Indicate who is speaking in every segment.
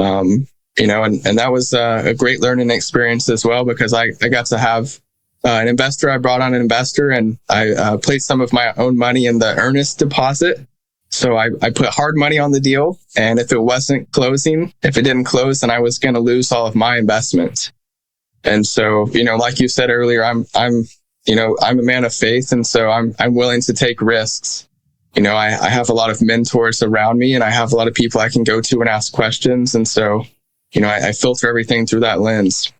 Speaker 1: And that was a great learning experience as well, because I got to have an investor. I brought on an investor, and I placed some of my own money in the earnest deposit. So I put hard money on the deal, and if it didn't close, then I was going to lose all of my investment. And so, like you said earlier, I'm a man of faith, and so I'm willing to take risks. I have a lot of mentors around me, and I have a lot of people I can go to and ask questions. And so, I filter everything through that lens.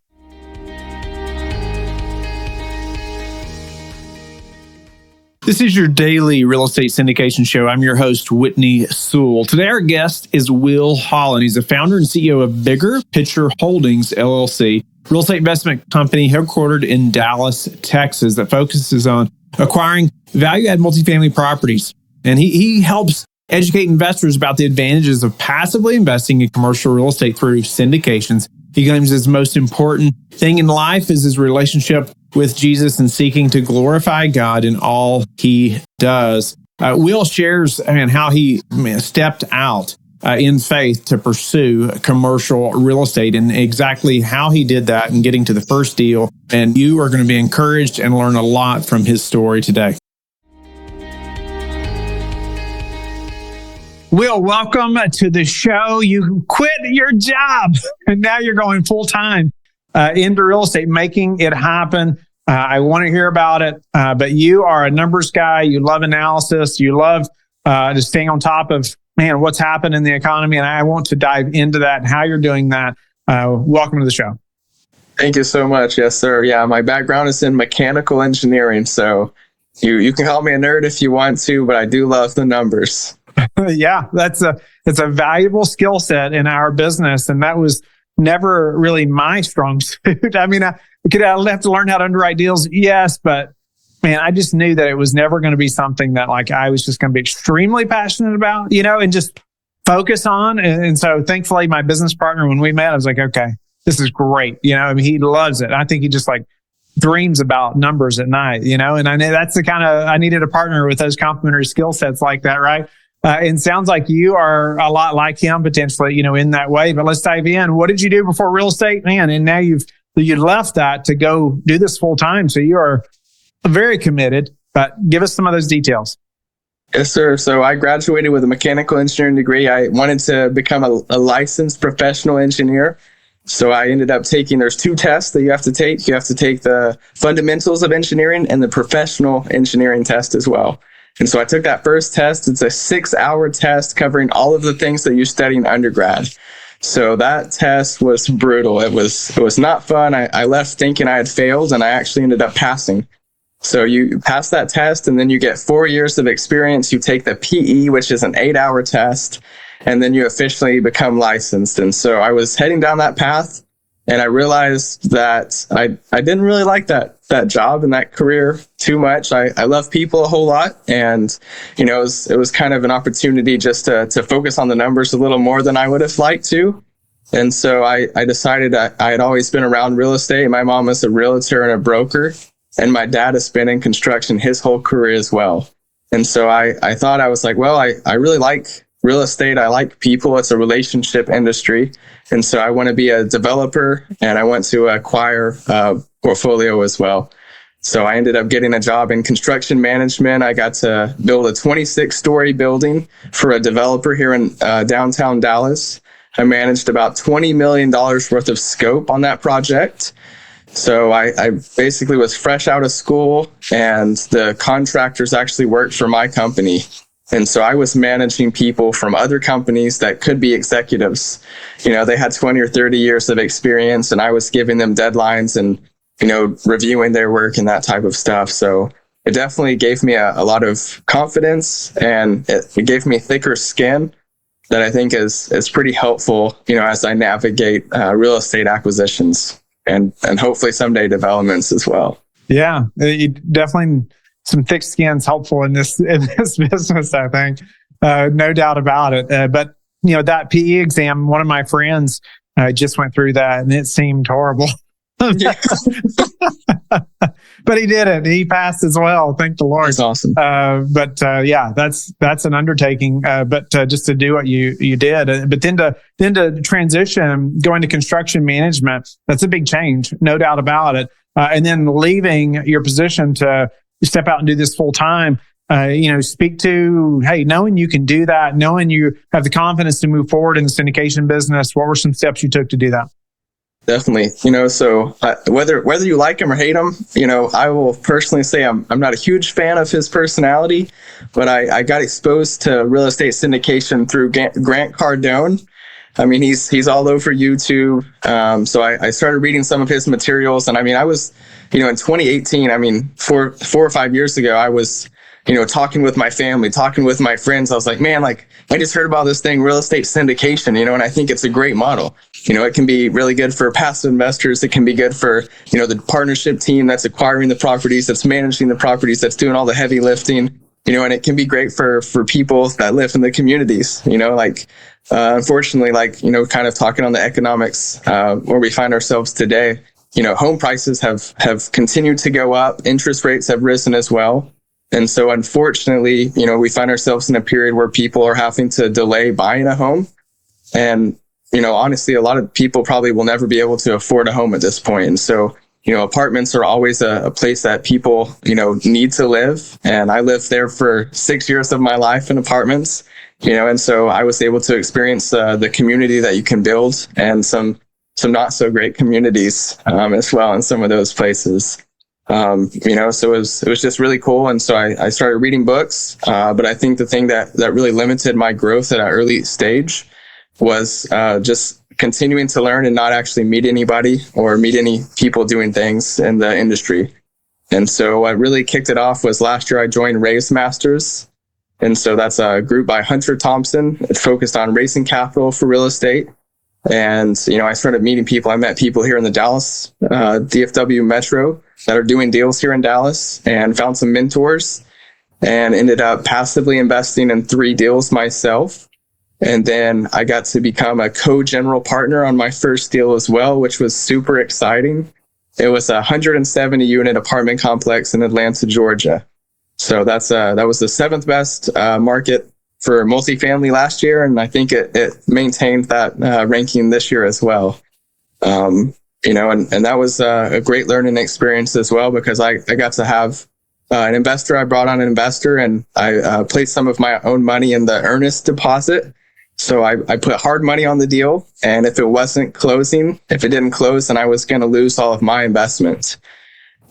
Speaker 2: This is your daily real estate syndication show. I'm your host, Whitney Sewell. Today, our guest is Will Holland. He's the founder and CEO of Bigger Picture Holdings, LLC, real estate investment company headquartered in Dallas, Texas, that focuses on acquiring value-add multifamily properties. And he helps educate investors about the advantages of passively investing in commercial real estate through syndications. He claims his most important thing in life is his relationship with Jesus and seeking to glorify God in all he does. Will shares how he stepped out in faith to pursue commercial real estate and exactly how he did that and getting to the first deal. And you are going to be encouraged and learn a lot from his story today. Will, welcome to the show. You quit your job and now you're going full time into real estate, making it happen. I want to hear about it, but you are a numbers guy. You love analysis. You love just staying on top of, what's happened in the economy. And I want to dive into that and how you're doing that. Welcome to the show.
Speaker 1: Thank you so much. Yes, sir. Yeah, my background is in mechanical engineering. So you can call me a nerd if you want to, but I do love the numbers.
Speaker 2: Yeah, it's a valuable skill set in our business. And that was never really my strong suit. I have to learn how to underwrite deals. Yes, but I just knew that it was never going to be something that I was just going to be extremely passionate about, and just focus on. And so thankfully my business partner, when we met, I was like, okay, this is great. He loves it. I think he just dreams about numbers at night, and I know that's I needed a partner with those complementary skill sets like that. Right. And sounds like you are a lot like him potentially, in that way, but let's dive in. What did you do before real estate, man? And now you left that to go do this full time. So you are very committed, but give us some of those details.
Speaker 1: Yes, sir. So I graduated with a mechanical engineering degree. I wanted to become a licensed professional engineer. So I ended up there's two tests that you have to take. You have to take the fundamentals of engineering and the professional engineering test as well. And so I took that first test. It's a 6-hour test covering all of the things that you study in undergrad. So that test was brutal. It was not fun. I left thinking I had failed, and I actually ended up passing. So you pass that test, and then you get 4 years of experience. You take the PE, which is an 8-hour test, and then you officially become licensed. And so I was heading down that path, and I realized that I didn't really like that job and that career too much. I love people a whole lot. And, it was kind of an opportunity just to focus on the numbers a little more than I would have liked to. And so I decided I had always been around real estate. My mom was a realtor and a broker, and my dad has been in construction his whole career as well. And so I thought, I was like, well, I really like real estate. I like people. It's a relationship industry. And so I want to be a developer, and I want to acquire a portfolio as well. So I ended up getting a job in construction management. I got to build a 26-story building for a developer here in downtown Dallas. I managed about $20 million worth of scope on that project. So I basically was fresh out of school, and the contractors actually worked for my company. And so I was managing people from other companies that could be executives. They had 20 or 30 years of experience, and I was giving them deadlines and, reviewing their work and that type of stuff. So it definitely gave me a lot of confidence, and it gave me thicker skin that I think is pretty helpful, as I navigate real estate acquisitions and hopefully someday developments as well.
Speaker 2: Yeah, definitely. Some thick skin's helpful in this business, I think. No doubt about it. But that PE exam, one of my friends just went through that, and it seemed horrible. but he did it. He passed as well. Thank the Lord.
Speaker 1: That's awesome.
Speaker 2: Yeah, that's an undertaking. But just to do what you did, but then to transition, going to construction management, that's a big change, no doubt about it. And then leaving your position to step out and do this full time. Speak to, hey, knowing you can do that, knowing you have the confidence to move forward in the syndication business. What were some steps you took to do that?
Speaker 1: Definitely. So whether you like him or hate him, I will personally say I'm not a huge fan of his personality, but I got exposed to real estate syndication through Grant Cardone. I mean, he's all over YouTube. So I started reading some of his materials, and I mean, I was, in 2018, I mean, 4 or 5 years ago, I was, talking with my family, talking with my friends. I was like, man, like, I just heard about this thing, real estate syndication, and I think it's a great model. It can be really good for passive investors. It can be good for, the partnership team that's acquiring the properties, that's managing the properties, that's doing all the heavy lifting, and it can be great for people that live in the communities, unfortunately, kind of talking on the economics, where we find ourselves today, home prices have continued to go up. Interest rates have risen as well. And so unfortunately, we find ourselves in a period where people are having to delay buying a home. And, honestly, a lot of people probably will never be able to afford a home at this point. And so, apartments are always a place that people, need to live. And I lived there for 6 years of my life in apartments, and so I was able to experience the community that you can build, and some not so great communities as well in some of those places. So it was just really cool. And so I started reading books. But I think the thing that really limited my growth at an early stage was just continuing to learn and not actually meet anybody or meet any people doing things in the industry. And so what really kicked it off was last year I joined Raise Masters. And so that's a group by Hunter Thompson. It's focused on raising capital for real estate. And, I started meeting people. I met people here in the Dallas, DFW Metro that are doing deals here in Dallas, and found some mentors, and ended up passively investing in 3 deals myself. And then I got to become a co-general partner on my first deal as well, which was super exciting. It was a 170 unit apartment complex in Atlanta, Georgia. So that was the 7th best market for multifamily last year, and I think it maintained that ranking this year as well. And that was a great learning experience as well, because I got to have an investor. I brought on an investor, and I placed some of my own money in the earnest deposit. So I put hard money on the deal, and if it didn't close, then I was going to lose all of my investment.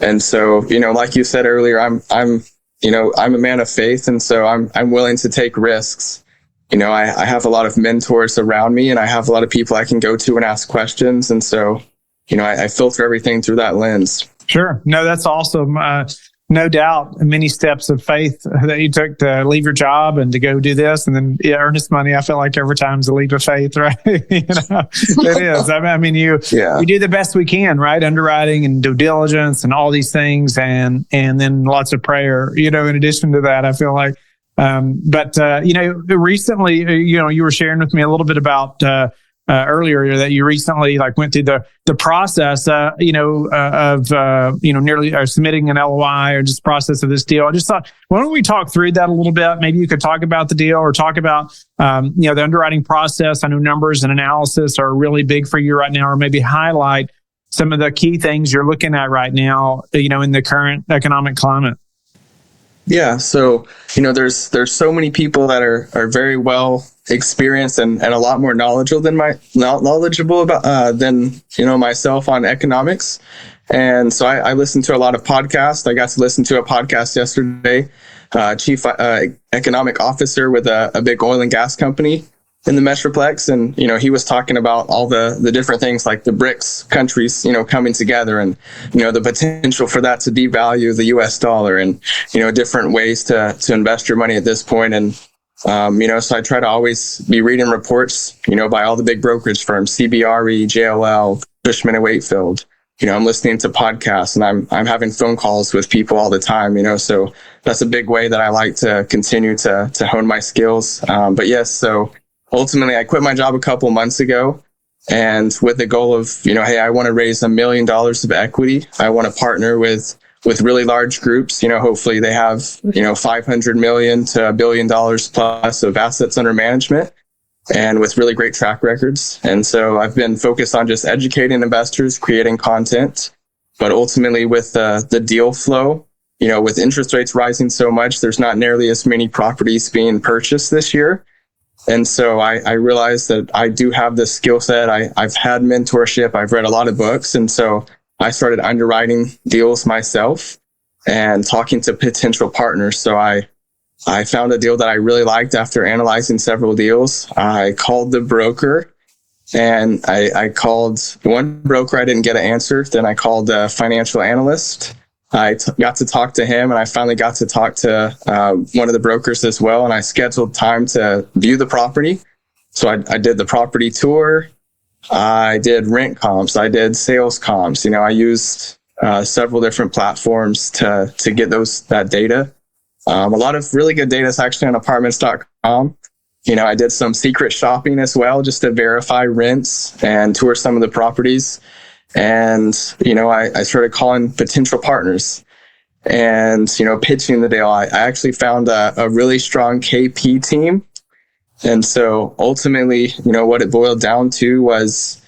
Speaker 1: And so, like you said earlier, I'm a man of faith, and so I'm willing to take risks. I have a lot of mentors around me, and I have a lot of people I can go to and ask questions. And so, I filter everything through that lens.
Speaker 2: Sure. No, that's awesome. No doubt many steps of faith that you took to leave your job and to go do this. And then earnest money, I feel like every time's a leap of faith, right? It is. I mean, you do the best we can, right? Underwriting and due diligence and all these things. And then lots of prayer, in addition to that, I feel like, recently, you were sharing with me a little bit about, earlier that you recently went through the process, of nearly submitting an LOI or just process of this deal. I just thought, why don't we talk through that a little bit? Maybe you could talk about the deal or talk about, the underwriting process. I know numbers and analysis are really big for you right now, or maybe highlight some of the key things you're looking at right now, in the current economic climate.
Speaker 1: Yeah. So, there's so many people that are very well experienced and a lot more knowledgeable than myself on economics. And so I listened to a lot of podcasts. I got to listen to a podcast yesterday, chief economic officer with a big oil and gas company in the Metroplex. And, he was talking about all the different things like the BRICS countries, coming together, and, the potential for that to devalue the US dollar, and, different ways to invest your money at this point. And, so I try to always be reading reports, by all the big brokerage firms, CBRE, JLL, Cushman & Wakefield. I'm listening to podcasts, and I'm having phone calls with people all the time, so that's a big way that I like to continue to hone my skills. But yes, so ultimately I quit my job a couple months ago, and with the goal of, hey, I want to raise $1 million of equity. I want to partner with with really large groups. Hopefully they have, 500 million to $1 billion plus of assets under management, and with really great track records. And so I've been focused on just educating investors, creating content, but ultimately with the deal flow, with interest rates rising so much, there's not nearly as many properties being purchased this year. And so I realized that I do have this skill set. I've had mentorship. I've read a lot of books. And so I started underwriting deals myself and talking to potential partners. So I found a deal that I really liked after analyzing several deals. I called the broker, and I called one broker. I didn't get an answer. Then I called a financial analyst. I got to talk to him, and I finally got to talk to one of the brokers as well. And I scheduled time to view the property. So I did the property tour. I did rent comps. I did sales comps. I used several different platforms to get that data. A lot of really good data is actually on apartments.com. I did some secret shopping as well, just to verify rents and tour some of the properties. And, I started calling potential partners and, pitching the deal. I actually found a really strong KP team. And so ultimately, what it boiled down to was,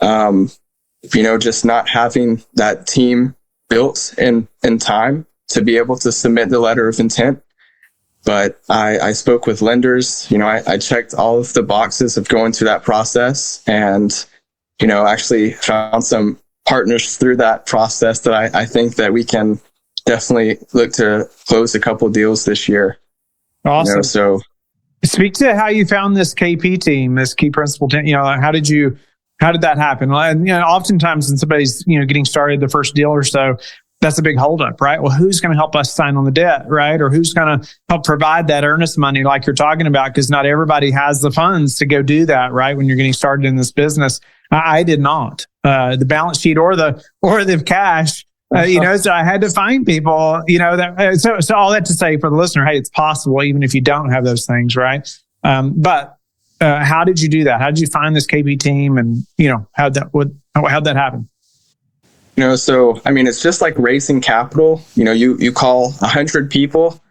Speaker 1: just not having that team built in time to be able to submit the letter of intent. But I spoke with lenders. I checked all of the boxes of going through that process, and, actually found some partners through that process that I think that we can definitely look to close a couple deals this year.
Speaker 2: Awesome.
Speaker 1: So
Speaker 2: speak to how you found this KP team, this key principal team. How did that happen? Well, oftentimes when somebody's, getting started the first deal or so, that's a big holdup, right? Well, who's going to help us sign on the debt, right? Or who's going to help provide that earnest money like you're talking about? Because not everybody has the funds to go do that, right? When you're getting started in this business. I did not. The balance sheet or the cash, so I had to find people, so all that to say for the listener, hey, it's possible even if you don't have those things, right? But how did you do that? How did you find this KB team, and how'd that happen?
Speaker 1: So it's just like raising capital. You call 100 people,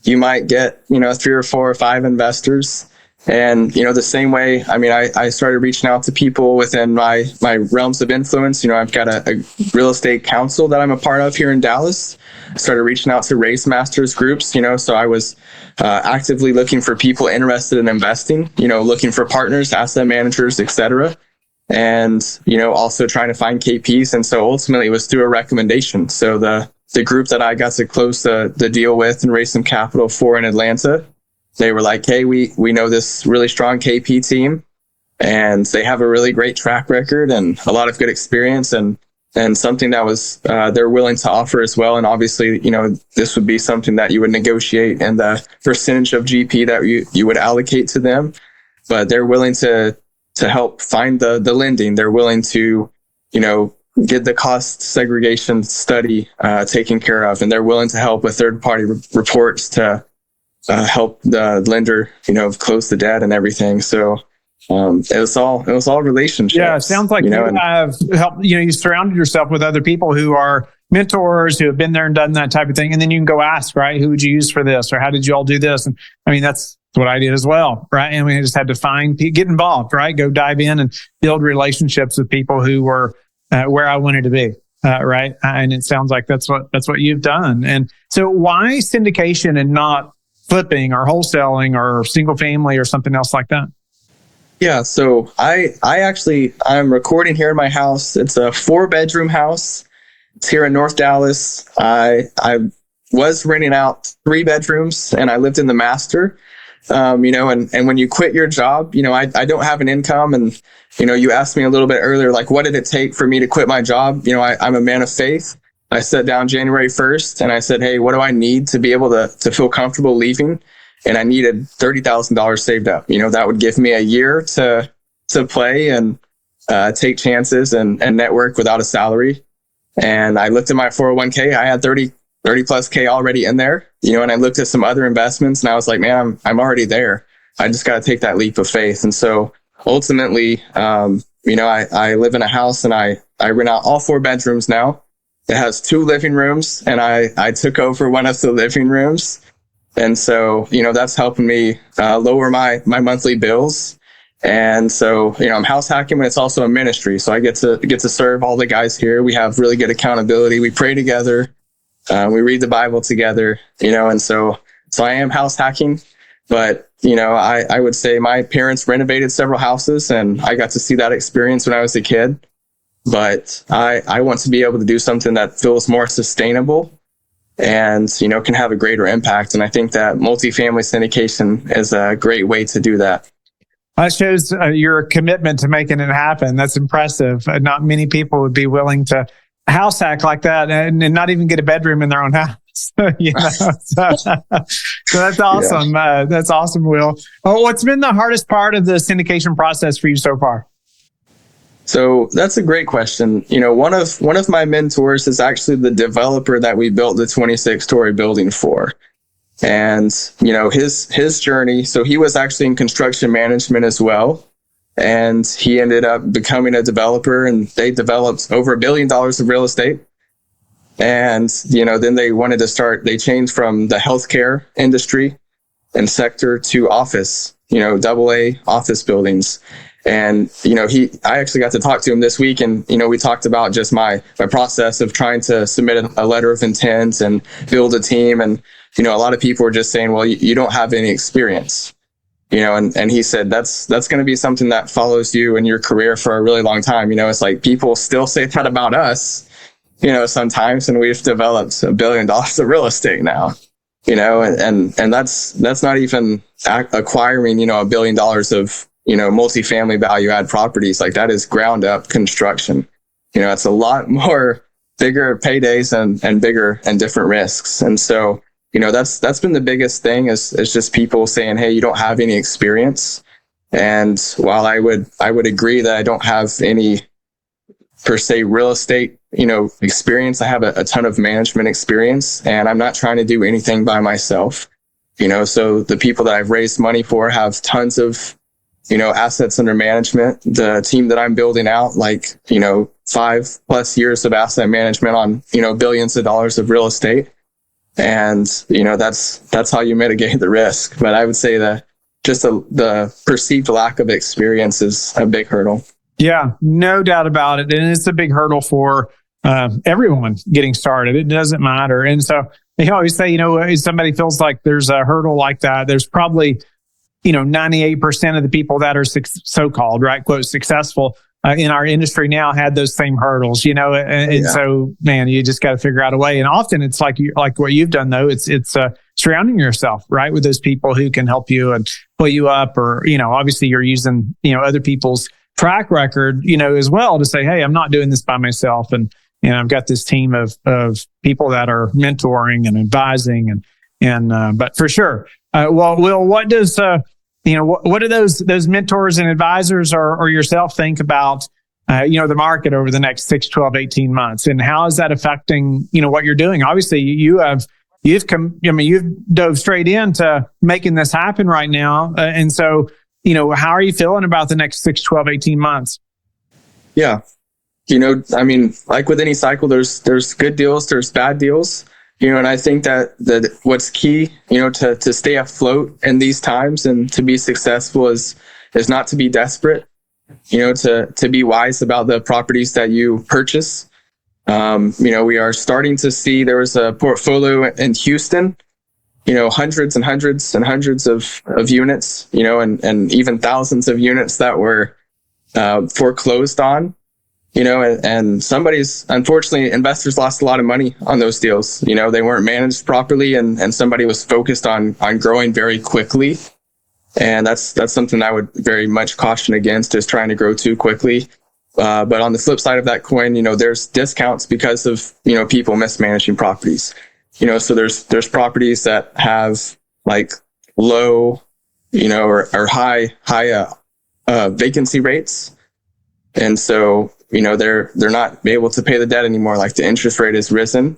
Speaker 1: you might get 3 or 4 or 5 investors. And, the same way, I started reaching out to people within my realms of influence. I've got a real estate council that I'm a part of here in Dallas. I started reaching out to race masters groups, so I was actively looking for people interested in investing, looking for partners, asset managers, etc. And, also trying to find KPs. And so ultimately it was through a recommendation. So the group that I got to close the deal with and raise some capital for in Atlanta, they were like, hey, we know this really strong KP team, and they have a really great track record and a lot of good experience, and something that was they're willing to offer as well. And obviously, this would be something that you would negotiate in the percentage of GP that you would allocate to them, but they're willing to help find the lending. They're willing to, get the cost segregation study taken care of, and they're willing to help with third-party reports to help the lender, close the debt and everything. So it was all relationships.
Speaker 2: Yeah, it sounds like you have helped. You surrounded yourself with other people who are mentors who have been there and done that type of thing, and then you can go ask, right? Who would you use for this, or how did you all do this? And that's what I did as well, right? And we just had to get involved, right? Go dive in and build relationships with people who were where I wanted to be, right? And it sounds like that's what you've done. And so, why syndication and not flipping or wholesaling or single family or something else like that?
Speaker 1: Yeah, so I'm recording here in my house. It's a 4-bedroom house. It's here in North Dallas. I was renting out 3 bedrooms, and I lived in the master. And when you quit your job, I don't have an income, and you asked me a little bit earlier, like, what did it take for me to quit my job? I'm a man of faith. I sat down January 1st and I said, hey, what do I need to be able to feel comfortable leaving? And I needed $30,000 saved up. That would give me a year to play and take chances and network without a salary. And I looked at my 401k. I had 30 plus K already in there, and I looked at some other investments, and I was like, man, I'm already there. I just got to take that leap of faith. And so ultimately, I live in a house, and I rent out all 4 bedrooms now. It has 2 living rooms, and I took over one of the living rooms. And so, that's helping me lower my monthly bills. And so, I'm house hacking, but it's also a ministry. So I get to serve all the guys here. We have really good accountability. We pray together. We read the Bible together, and so I am house hacking. But, I would say my parents renovated several houses, and I got to see that experience when I was a kid. But I want to be able to do something that feels more sustainable and, can have a greater impact. And I think that multifamily syndication is a great way to do that.
Speaker 3: That shows your commitment to making it happen. That's impressive. Not many people would be willing to house hack like that and not even get a bedroom in their own house. So that's awesome. Yeah. That's awesome, Will. What's been the hardest part of the syndication process for you so far?
Speaker 1: So that's a great question. One of my mentors is actually the developer that we built the 26-story building for. And, his journey, so he was actually in construction management as well. And he ended up becoming a developer, and they developed over $1 billion of real estate. And, then they changed from the healthcare industry and sector to office, AA office buildings. And, I actually got to talk to him this week, and, we talked about just my process of trying to submit a letter of intent and build a team. And, a lot of people were just saying, well, you don't have any experience, and he said, that's going to be something that follows you in your career for a really long time. It's like people still say that about us, sometimes, and we've developed $1 billion of real estate now, and that's not even acquiring, $1 billion of, multifamily value add properties. Like, that is ground up construction. It's a lot more bigger paydays and bigger and different risks. And so, that's been the biggest thing is just people saying, hey, you don't have any experience. And while I would agree that I don't have any per se real estate, experience, I have a ton of management experience, and I'm not trying to do anything by myself. So the people that I've raised money for have tons of, assets under management. The team that I'm building out, 5+ years of asset management on, billions of dollars of real estate. And, that's how you mitigate the risk. But I would say that just the perceived lack of experience is a big hurdle.
Speaker 3: Yeah, no doubt about it. And it's a big hurdle for everyone getting started. It doesn't matter. And so they always say, if somebody feels like there's a hurdle like that, there's probably, 98% of the people that are so-called, right, quote, successful in our industry now had those same hurdles, and so, man, you just got to figure out a way. And often it's like what you've done, though. It's surrounding yourself, right, with those people who can help you and pull you up, or, obviously you're using, other people's track record, as well, to say, hey, I'm not doing this by myself. And I've got this team of people that are mentoring and advising and but for sure. Well, Will, what does, what do those mentors and advisors or yourself think about, the market over the next 6, 12, 18 months? And how is that affecting, what you're doing? Obviously you've dove straight into making this happen right now. And so, how are you feeling about the next 6, 12, 18 months?
Speaker 1: Yeah. Like with any cycle, there's good deals, there's bad deals, and I think that what's key, to stay afloat in these times and to be successful is not to be desperate, to be wise about the properties that you purchase. We are starting to see, there was a portfolio in Houston, hundreds and hundreds and hundreds of units, and even thousands of units that were foreclosed on, and unfortunately, investors lost a lot of money on those deals. They weren't managed properly, and somebody was focused on growing very quickly. And that's something I would very much caution against, is trying to grow too quickly. But on the flip side of that coin, there's discounts because of, people mismanaging properties. So there's properties that have low, or high vacancy rates. And so, they're not able to pay the debt anymore. Like, the interest rate has risen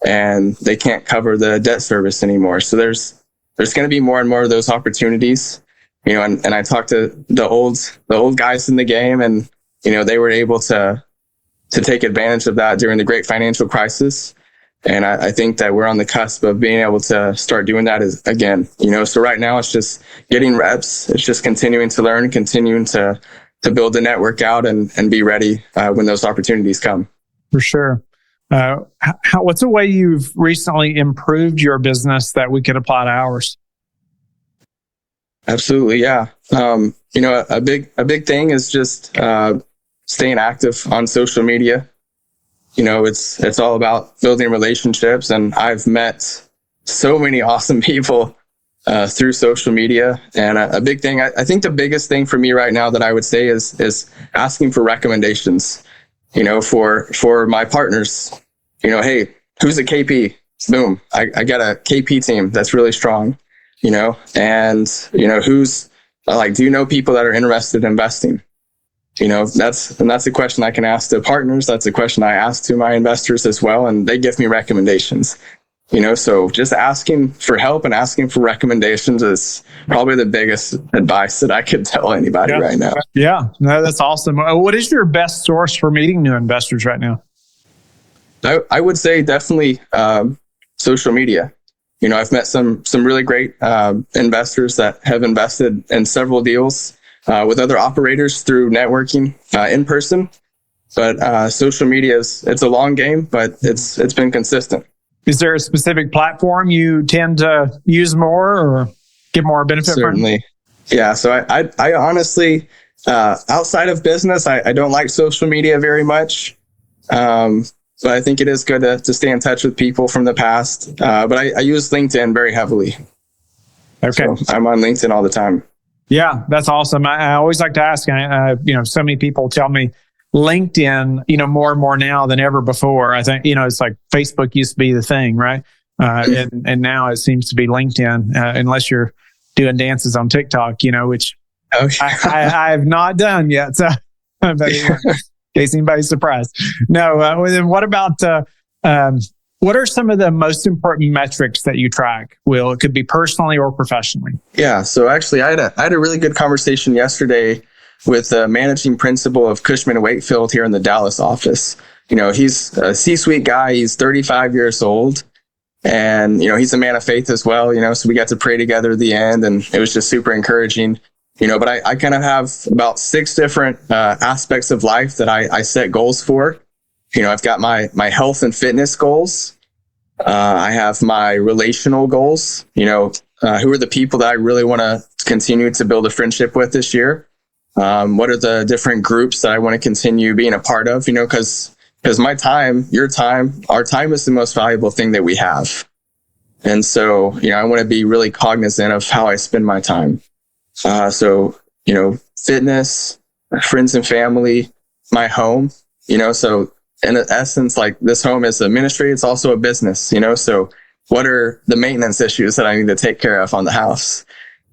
Speaker 1: and they can't cover the debt service anymore. So there's going to be more and more of those opportunities, and I talked to the old guys in the game, and, they were able to take advantage of that during the great financial crisis. And I think that we're on the cusp of being able to start doing that again. So right now it's just getting reps. It's just continuing to learn, continuing to build the network out and be ready when those opportunities come.
Speaker 3: For sure. What's a way you've recently improved your business that we could apply to ours?
Speaker 1: Absolutely. Yeah. A big thing is just staying active on social media. It's all about building relationships, and I've met so many awesome people through social media. And a big thing, I think the biggest thing for me right now that I would say is asking for recommendations, for my partners. Hey, who's a KP? Boom. I got a KP team that's really strong, and, who's like, do you know people that are interested in investing? That's a question I can ask to partners. That's a question I ask to my investors as well. And they give me recommendations, so just asking for help and asking for recommendations is probably the biggest advice that I could tell anybody right now.
Speaker 3: Yeah, no, that's awesome. What is your best source for meeting new investors right now?
Speaker 1: I would say definitely social media. I've met some really great investors that have invested in several deals with other operators through networking in person. But social media it's a long game, but it's been consistent. Is
Speaker 3: there a specific platform you tend to use more or get more benefit
Speaker 1: Certainly.
Speaker 3: from?
Speaker 1: Yeah. So I honestly, outside of business, I don't like social media very much. But I think it is good to stay in touch with people from the past. But I use LinkedIn very heavily.
Speaker 3: Okay.
Speaker 1: So I'm on LinkedIn all the time.
Speaker 3: Yeah, that's awesome. I always like to ask, so many people tell me LinkedIn, more and more now than ever before. I think, it's like Facebook used to be the thing, right? And now it seems to be LinkedIn, unless you're doing dances on TikTok, which I have not done yet. So, but anyway, in case anybody's surprised. No, then what about, what are some of the most important metrics that you track, Will? It could be personally or professionally.
Speaker 1: Yeah. So actually, I had a really good conversation yesterday with the managing principal of Cushman & Wakefield here in the Dallas office. He's a C-suite guy. He's 35 years old. And, he's a man of faith as well, so we got to pray together at the end, and it was just super encouraging. But I kind of have about 6 different aspects of life that I set goals for. I've got my health and fitness goals. I have my relational goals. Who are the people that I really want to continue to build a friendship with this year? What are the different groups that I want to continue being a part of? Because my time, your time, our time is the most valuable thing that we have. And so, I want to be really cognizant of how I spend my time. So, fitness, friends and family, my home, so in essence, like this home is a ministry. It's also a business, so what are the maintenance issues that I need to take care of on the house?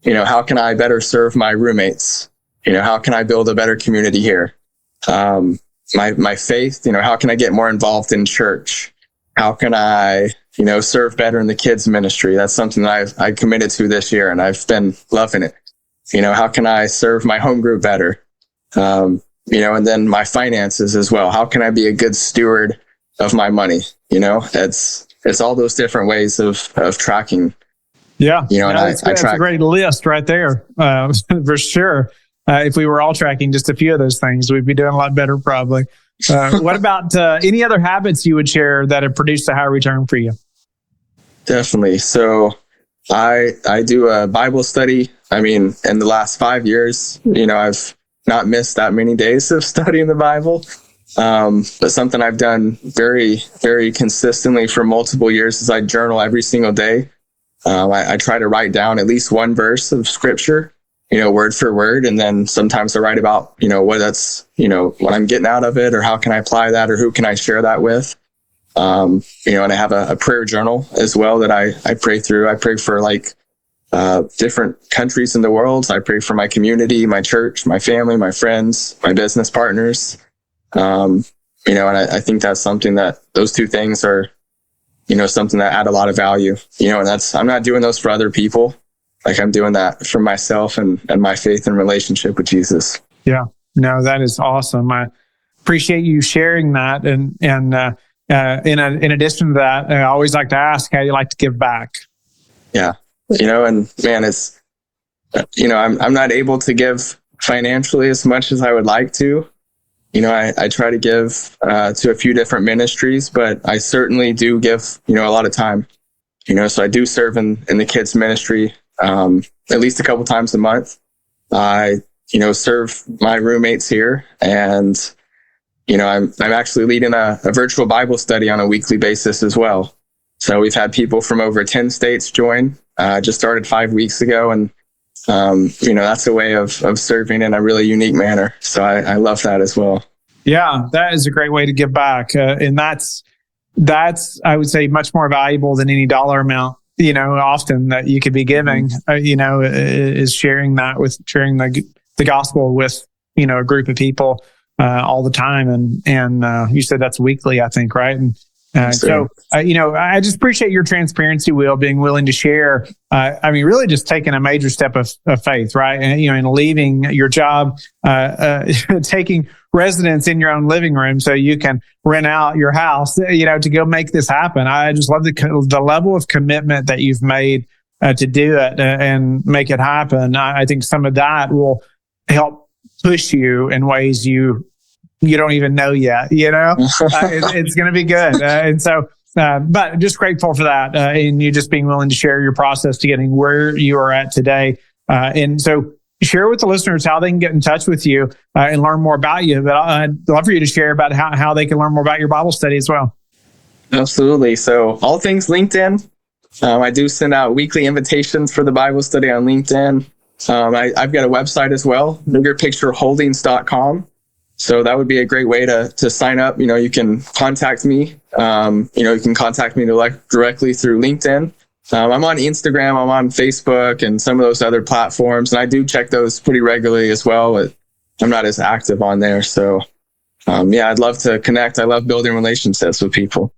Speaker 1: How can I better serve my roommates? How can I build a better community here? My faith, how can I get more involved in church? How can I, serve better in the kids ministry? That's something that I committed to this year, and I've been loving it. How can I serve my home group better? And then my finances as well. How can I be a good steward of my money? It's all those different ways of tracking.
Speaker 3: Yeah.
Speaker 1: That's
Speaker 3: a great list right there. For sure. If we were all tracking just a few of those things, we'd be doing a lot better probably. What about any other habits you would share that have produced a high return for you?
Speaker 1: Definitely. So I do a Bible study. In the last 5 years, I've not missed that many days of studying the Bible. But something I've done very, very consistently for multiple years is I journal every single day. I try to write down at least one verse of scripture, word for word. And then sometimes I write about, what I'm getting out of it, or how can I apply that, or who can I share that with? And I have a prayer journal as well that I pray through. I pray for different countries in the world. I pray for my community, my church, my family, my friends, my business partners. And I think that's something that those two things are, something that add a lot of value, and I'm not doing those for other people. I'm doing that for myself and my faith and relationship with Jesus.
Speaker 3: Yeah, no, that is awesome. appreciate you sharing that. And in addition to that, I always like to ask how you like to give back.
Speaker 1: Yeah. And man, it's, I'm not able to give financially as much as I would like to. I try to give to a few different ministries, but I certainly do give, a lot of time. So I do serve in the kids ministry at least a couple times a month. I, serve my roommates here, and, I'm actually leading a virtual Bible study on a weekly basis as well. So we've had people from over 10 states join, just started 5 weeks ago. And, that's a way of serving in a really unique manner. So I love that as well.
Speaker 3: Yeah, that is a great way to give back. And that's, I would say, much more valuable than any dollar amount, often that you could be giving, is sharing the gospel with, a group of people all the time. And you said that's weekly, I think, right? And I just appreciate your transparency, Will, being willing to share. Really just taking a major step of faith, right? And, in leaving your job, taking residence in your own living room so you can rent out your house, to go make this happen. I just love the level of commitment that you've made to do it and make it happen. I think some of that will help push you in ways you don't even know yet, it's going to be good. And so, but just grateful for that. And you just being willing to share your process to getting where you are at today. And so share with the listeners how they can get in touch with you and learn more about you. But I'd love for you to share about how they can learn more about your Bible study as well.
Speaker 1: Absolutely. So all things LinkedIn. I do send out weekly invitations for the Bible study on LinkedIn. I've got a website as well, biggerpictureholdings.com. So that would be a great way to sign up. You can contact me. You can contact me directly through LinkedIn. I'm on Instagram, I'm on Facebook and some of those other platforms. And I do check those pretty regularly as well. But I'm not as active on there. So I'd love to connect. I love building relationships with people.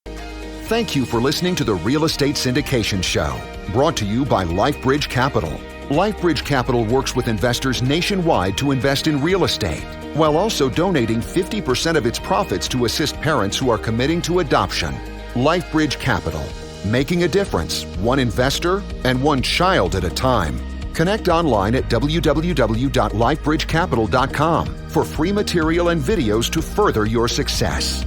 Speaker 4: Thank you for listening to the Real Estate Syndication Show, brought to you by LifeBridge Capital. LifeBridge Capital works with investors nationwide to invest in real estate, while also donating 50% of its profits to assist parents who are committing to adoption. LifeBridge Capital, making a difference, one investor and one child at a time. Connect online at www.lifebridgecapital.com for free material and videos to further your success.